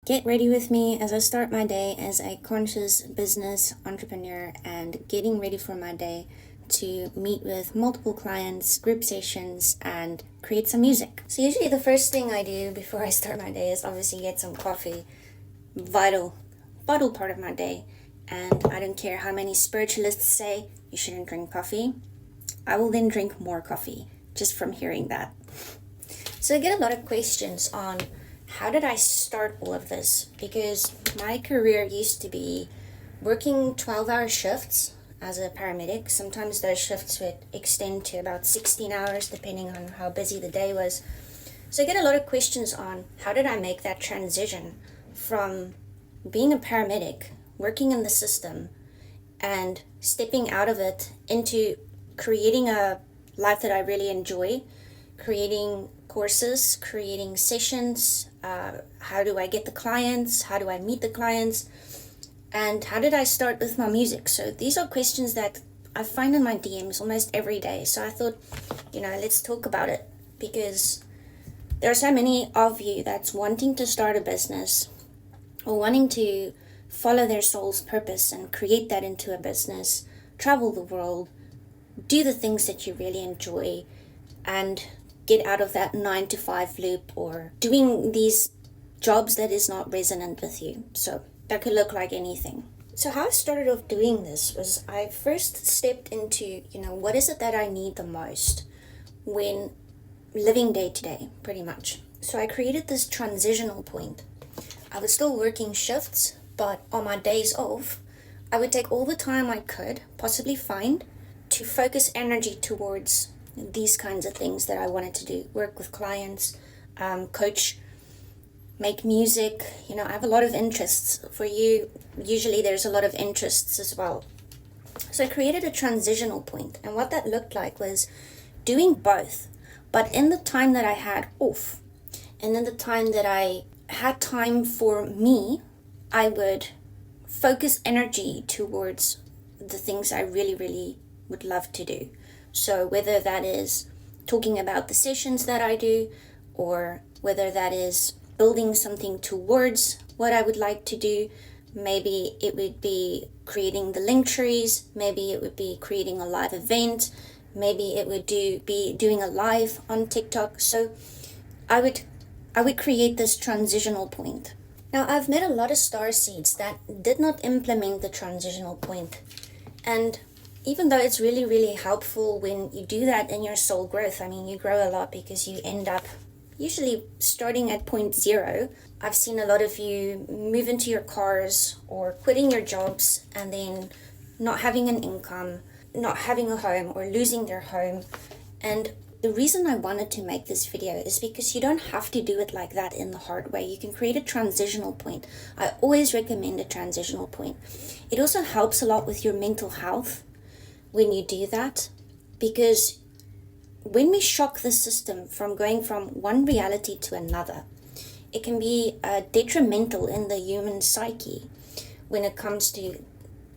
Get ready with me as I start my day as a conscious business entrepreneur and getting ready for my day to meet with multiple clients, group sessions, and create some music. So usually the first thing I do before I start my day is obviously get some coffee. Vital part of my day. And I don't care how many spiritualists say you shouldn't drink coffee. I will then drink more coffee just from hearing that. So I get a lot of questions on how did I start all of this? Because my career used to be working 12-hour shifts as a paramedic. Sometimes those shifts would extend to about 16 hours depending on how busy the day was. So I get a lot of questions on how did I make that transition from being a paramedic, working in the system, and stepping out of it into creating a life that I really enjoy, creating courses, creating sessions, how do I get the clients, how do I meet the clients, and how did I start with my music? So these are questions that I find in my DMs almost every day. So I thought, let's talk about it, because there are so many of you that's wanting to start a business or wanting to follow their soul's purpose and create that into a business, travel the world, do the things that you really enjoy, and get out of that 9-to-5 loop or doing these jobs that is not resonant with you. So that could look like anything. So how I started off doing this was I first stepped into, what is it that I need the most when living day to day, pretty much. So I created this transitional point. I was still working shifts, but on my days off, I would take all the time I could possibly find to focus energy towards these kinds of things that I wanted to do. Work with clients, coach, make music. I have a lot of interests. For you, usually there's a lot of interests as well. So I created a transitional point, and what that looked like was doing both, but in the time that I had off, and in the time that I had time for me, I would focus energy towards the things I really, really would love to do. So whether that is talking about the sessions that I do, or whether that is building something towards what I would like to do, maybe it would be creating the link trees, maybe it would be creating a live event, maybe it would be doing a live on TikTok. So I would create this transitional point. Now I've met a lot of starseeds that did not implement the transitional point, and even though it's really, really helpful when you do that in your soul growth, you grow a lot because you end up usually starting at point zero. I've seen a lot of you move into your cars or quitting your jobs and then not having an income, not having a home, or losing their home. And the reason I wanted to make this video is because you don't have to do it like that in the hard way. You can create a transitional point. I always recommend a transitional point. It also helps a lot with your mental health when you do that, because when we shock the system from going from one reality to another, it can be detrimental in the human psyche when it comes to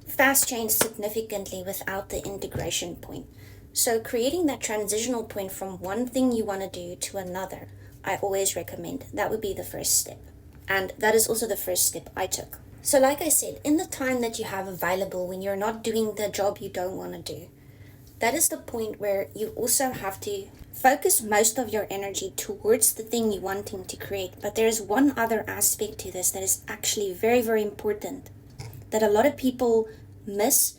fast change significantly without the integration point. So creating that transitional point from one thing you want to do to another, I always recommend. That would be the first step. And that is also the first step I took. So like I said, in the time that you have available when you're not doing the job you don't want to do, that is the point where you also have to focus most of your energy towards the thing you're wanting to create. But there's one other aspect to this that is actually very, very important that a lot of people miss,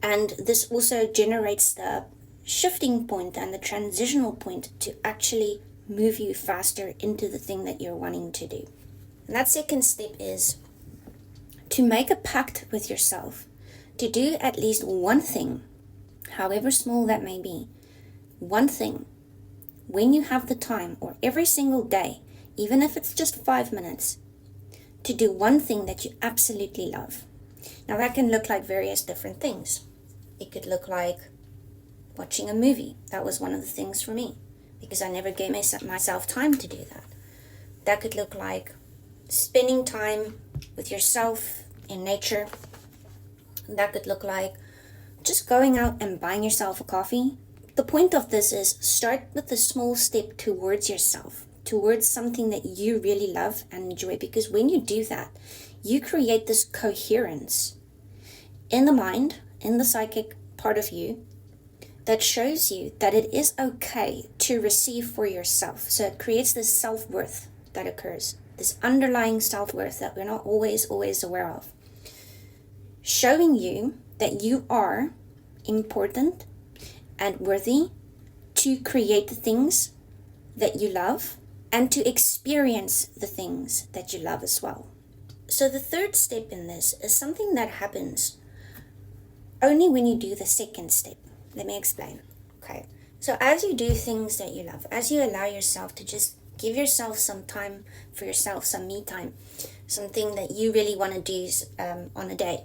and this also generates the shifting point and the transitional point to actually move you faster into the thing that you're wanting to do. And that second step is to make a pact with yourself to do at least one thing, however small that may be, one thing, when you have the time, or every single day, even if it's just 5 minutes, to do one thing that you absolutely love. Now that can look like various different things. It could look like watching a movie. That was one of the things for me, because I never gave myself time to do that. That could look like spending time with yourself in nature. That could look like just going out and buying yourself a coffee. The point of this is start with a small step towards yourself. towards something that you really love and enjoy, because when you do that, you create this coherence in the mind, in the psychic part of you, that shows you that it is okay to receive for yourself. So it creates this self-worth that occurs, this underlying self-worth that we're not always aware of, showing you that you are important and worthy to create the things that you love and to experience the things that you love as well. So the third step in this is something that happens only when you do the second step. Let me explain. Okay. So as you do things that you love, as you allow yourself to just give yourself some time for yourself, some me time, something that you really want to do on a day,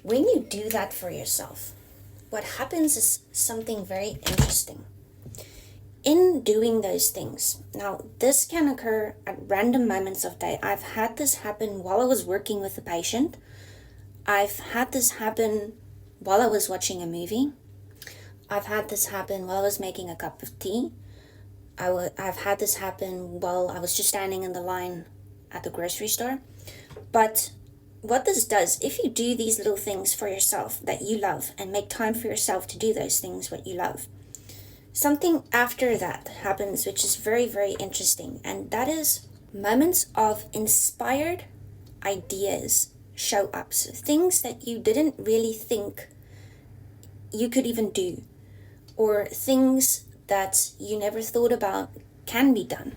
when you do that for yourself, what happens is something very interesting. In doing those things, now this can occur at random moments of day. I've had this happen while I was working with a patient. I've had this happen while I was watching a movie. I've had this happen while I was making a cup of tea. I've had this happen while I was just standing in the line at the grocery store. But what this does, if you do these little things for yourself that you love and make time for yourself to do those things what you love, something after that happens which is very, very interesting, and that is moments of inspired ideas show up. So things that you didn't really think you could even do, or things that you never thought about can be done,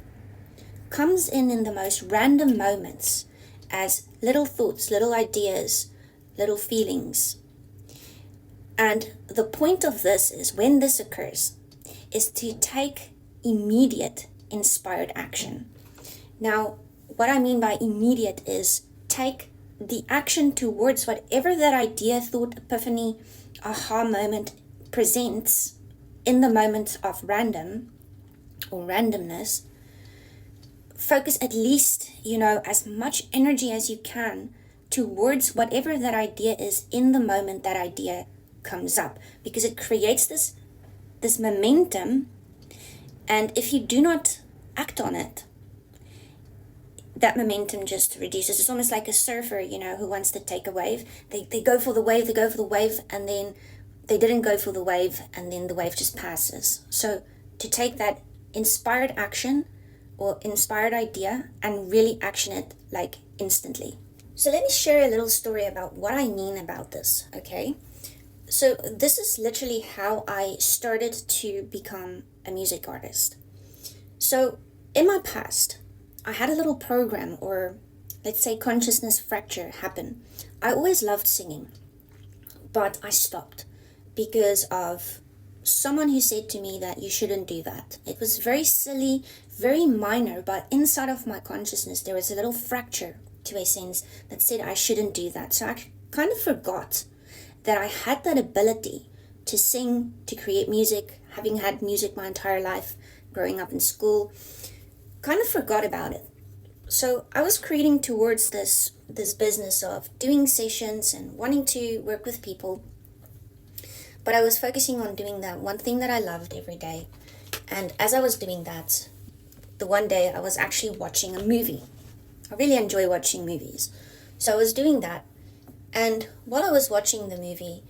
comes in the most random moments as little thoughts, little ideas, little feelings. And the point of this is, when this occurs, is to take immediate inspired action. Now, what I mean by immediate is take the action towards whatever that idea, thought, epiphany, aha moment presents in the moment of random or randomness. Focus at least, as much energy as you can towards whatever that idea is in the moment that idea comes up, because it creates this momentum. And if you do not act on it, that momentum just reduces. It's almost like a surfer, who wants to take a wave. They go for the wave, and then they didn't go for the wave, and then the wave just passes. So to take that inspired action or inspired idea and really action it like instantly. So let me share a little story about what I mean about this, okay? So this is literally how I started to become a music artist. So in my past, I had a little program, or let's say consciousness fracture, happen. I always loved singing, but I stopped because of someone who said to me that you shouldn't do that. It was very silly, very minor, but inside of my consciousness there was a little fracture, to a sense, that said I shouldn't do that. So I kind of forgot that I had that ability to sing, to create music, having had music my entire life, growing up in school. Kind of forgot about it. So I was creating towards this business of doing sessions and wanting to work with people, but I was focusing on doing that one thing that I loved every day. And as I was doing that, the one day I was actually watching a movie. I really enjoy watching movies. So I was doing that, and while I was watching the movie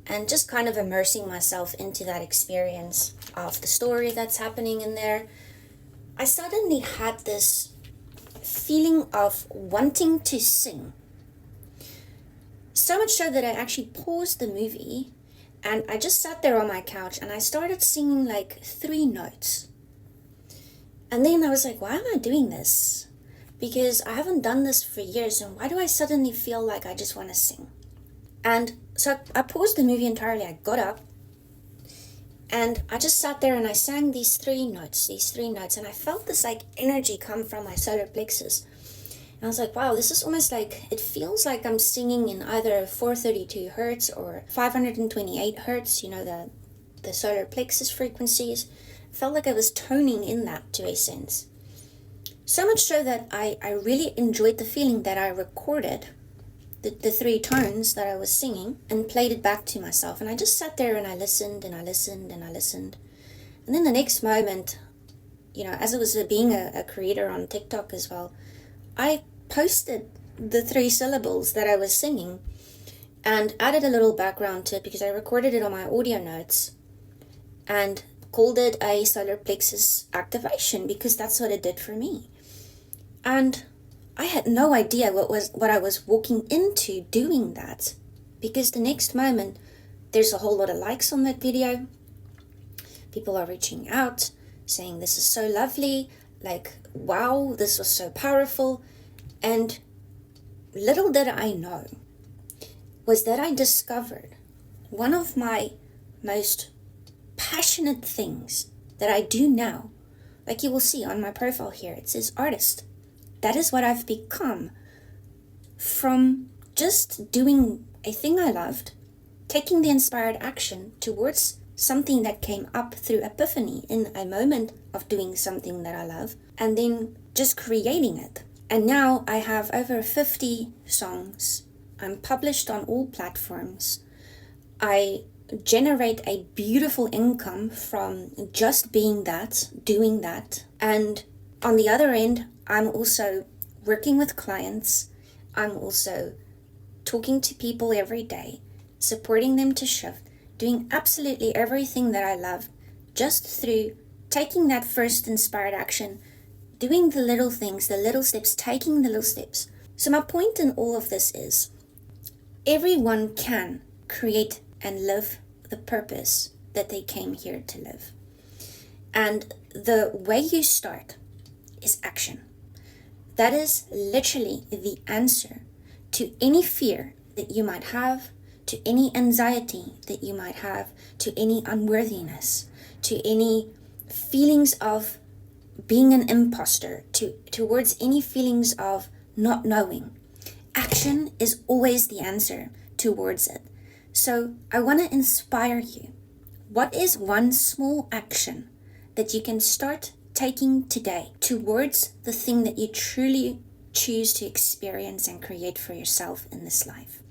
and just kind of immersing myself into that experience of the story that's happening in there, I suddenly had this feeling of wanting to sing. So much so that I actually paused the movie and I just sat there on my couch and I started singing like 3 notes. And then I was like, why am I doing this? Because I haven't done this for years, and why do I suddenly feel like I just want to sing? And so I paused the movie entirely. I got up and I just sat there and I sang these 3 notes, and I felt this like energy come from my solar plexus. And I was like, wow, this is almost like, it feels like I'm singing in either 432 hertz or 528 hertz, the solar plexus frequencies. Felt like I was toning in that, to a sense. So much so that I really enjoyed the feeling that I recorded the 3 tones that I was singing and played it back to myself. And I just sat there and I listened and I listened and I listened. And then the next moment, as I was being a creator on TikTok as well, I posted the 3 syllables that I was singing and added a little background to it because I recorded it on my audio notes and called it a solar plexus activation because that's what it did for me. And I had no idea what I was walking into doing that, because the next moment there's a whole lot of likes on that video. People are reaching out saying this is so lovely, like, wow, this was so powerful. And little did I know was that I discovered one of my most passionate things that I do now. Like you will see on my profile here, it says artist. That is what I've become from just doing a thing I loved, taking the inspired action towards something that came up through epiphany in a moment of doing something that I love, and then just creating it. And now I have over 50 songs. I'm published on all platforms. I generate a beautiful income from just being that, doing that. And on the other end, I'm also working with clients. I'm also talking to people every day, supporting them to shift, doing absolutely everything that I love just through taking that first inspired action, doing the little things, the little steps, taking the little steps. So my point in all of this is everyone can create and live the purpose that they came here to live. And the way you start is action. That is literally the answer to any fear that you might have, to any anxiety that you might have, to any unworthiness, to any feelings of being an imposter, towards any feelings of not knowing. Action is always the answer towards it. So I want to inspire you. What is one small action that you can start taking today towards the thing that you truly choose to experience and create for yourself in this life?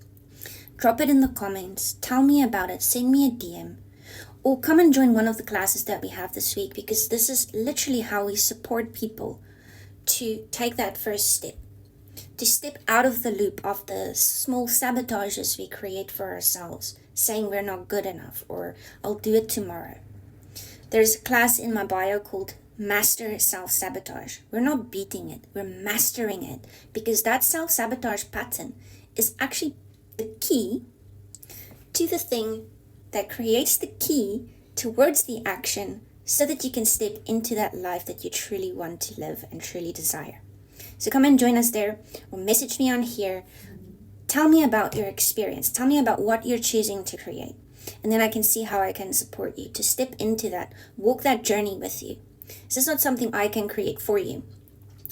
Drop it in the comments, tell me about it, send me a DM, or come and join one of the classes that we have this week, because this is literally how we support people to take that first step, to step out of the loop of the small sabotages we create for ourselves, saying we're not good enough or I'll do it tomorrow. There's a class in my bio called Master Self-Sabotage. We're not beating it, we're mastering it, because that self-sabotage pattern is actually the key to the thing that creates the key towards the action so that you can step into that life that you truly want to live and truly desire. So come and join us there, or message me on here. Tell me about your experience. Tell me about what you're choosing to create. And then I can see how I can support you to step into that, walk that journey with you. This is not something I can create for you,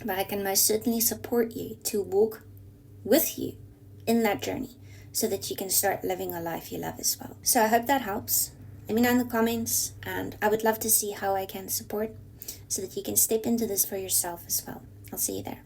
but I can most certainly support you to walk with you in that journey so that you can start living a life you love as well. So I hope that helps. Let me know in the comments, and I would love to see how I can support so that you can step into this for yourself as well. I'll see you there.